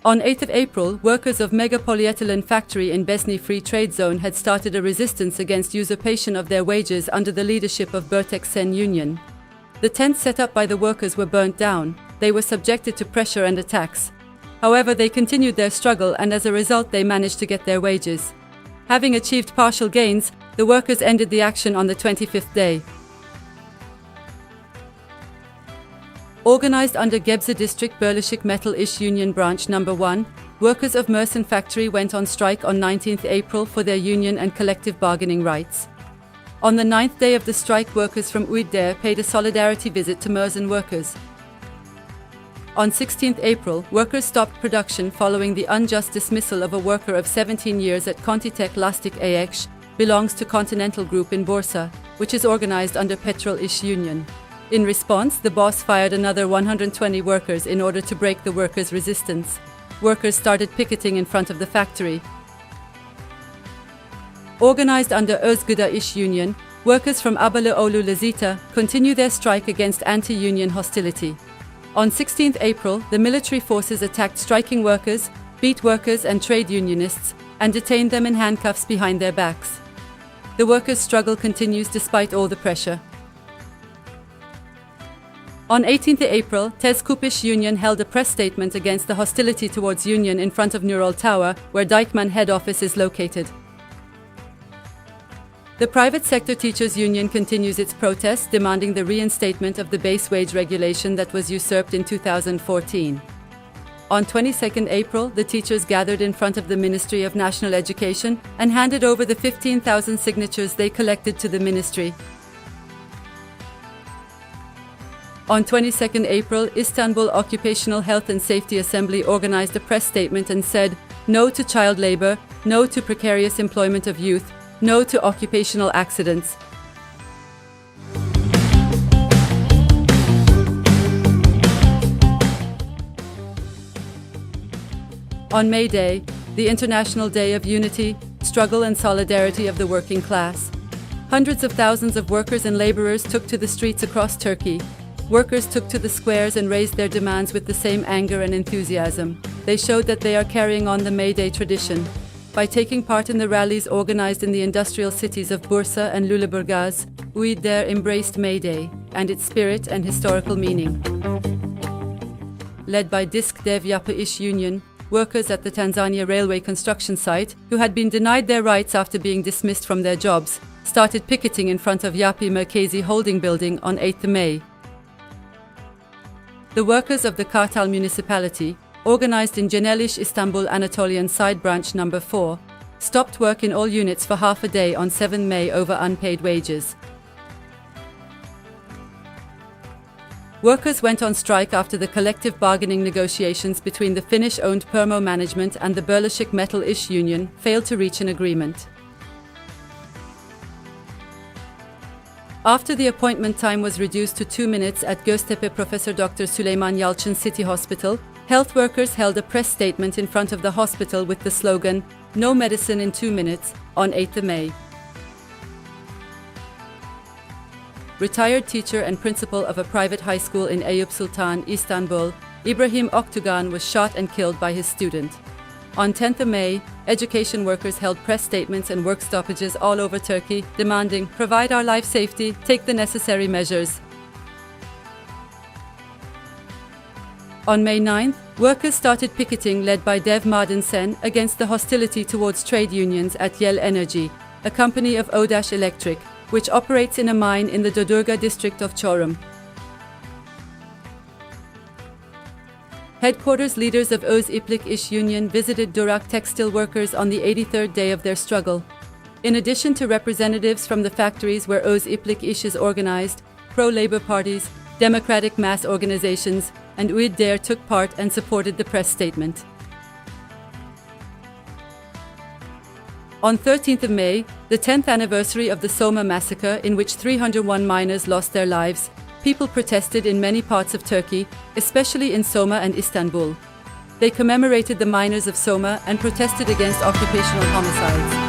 On 8 April, workers of Mega Polyethylene Factory in Besni Free Trade Zone had started a resistance against usurpation of their wages under the leadership of Bertek Sen Union. The tents set up by the workers were burnt down. They were subjected to pressure and attacks. However, they continued their struggle, and as a result they managed to get their wages. Having achieved partial gains, the workers ended the action on the 25th day. Organized under Gebze District Birleşik Metal İş Union Branch No. 1, workers of Mersin Factory went on strike on 19 April for their union and collective bargaining rights. On the 9th day of the strike, workers from UİDER paid a solidarity visit to Mersin workers. On 16 April, workers stopped production following the unjust dismissal of a worker of 17 years at Kontitek Lastik AX, belongs to Continental Group in Bursa, which is organized under Petrol İş Union. In response, the boss fired another 120 workers in order to break the workers' resistance. Workers started picketing in front of the factory. Organized under Özgıda İş Union, workers from Abaloğlu Lazita continue their strike against anti-union hostility. On 16 April, the military forces attacked striking workers, beat workers and trade unionists, and detained them in handcuffs behind their backs. The workers' struggle continues despite all the pressure. On 18 April, Tezkup İş Union held a press statement against the hostility towards union in front of Nurol Tower, where Dijkman head office is located. The private sector teachers union continues its protest, demanding the reinstatement of the base wage regulation that was usurped in 2014. On 22 April, the teachers gathered in front of the Ministry of National Education and handed over the 15,000 signatures they collected to the ministry. On 22 April, Istanbul Occupational Health and Safety Assembly organized a press statement and said, "No to child labor, no to precarious employment of youth, no to occupational accidents." On May Day, the International Day of Unity, Struggle and Solidarity of the Working Class, hundreds of thousands of workers and laborers took to the streets across Turkey. Workers took to the squares and raised their demands with the same anger and enthusiasm. They showed that they are carrying on the May Day tradition. By taking part in the rallies organized in the industrial cities of Bursa and Lüleburgaz, UİDER embraced May Day and its spirit and historical meaning. Led by Disk Dev Yapı İş Union, workers at the Tanzania railway construction site, who had been denied their rights after being dismissed from their jobs, started picketing in front of Yapı Merkezi Holding Building on 8 May. The workers of the Kartal municipality, organized in Genel İş Istanbul Anatolian Side Branch No. 4, stopped work in all units for half a day on 7 May over unpaid wages. Workers went on strike after the collective bargaining negotiations between the Finnish-owned Permo management and the Birleşik Metal İş Union failed to reach an agreement. After the appointment time was reduced to 2 minutes at Göztepe Professor Dr. Süleyman Yalçın City Hospital, health workers held a press statement in front of the hospital with the slogan, "No medicine in 2 minutes," on 8 May. Retired teacher and principal of a private high school in Eyüp Sultan, Istanbul, İbrahim Oktugan was shot and killed by his student. On 10 May, education workers held press statements and work stoppages all over Turkey, demanding, "Provide our life safety, take the necessary measures." On May 9, workers started picketing led by Dev Maden Sen against the hostility towards trade unions at Yel Energy, a company of Odaş Electric, which operates in a mine in the Dodurga district of Çorum. Headquarters leaders of Öz İplik İş Union visited Durak textile workers on the 83rd day of their struggle. In addition to representatives from the factories where Öz İplik İş is organized, pro-labor parties, democratic mass organizations, and UİDER took part and supported the press statement. On 13 May, the 10th anniversary of the Soma massacre in which 301 miners lost their lives, people protested in many parts of Turkey, especially in Soma and Istanbul. They commemorated the miners of Soma and protested against occupational homicides.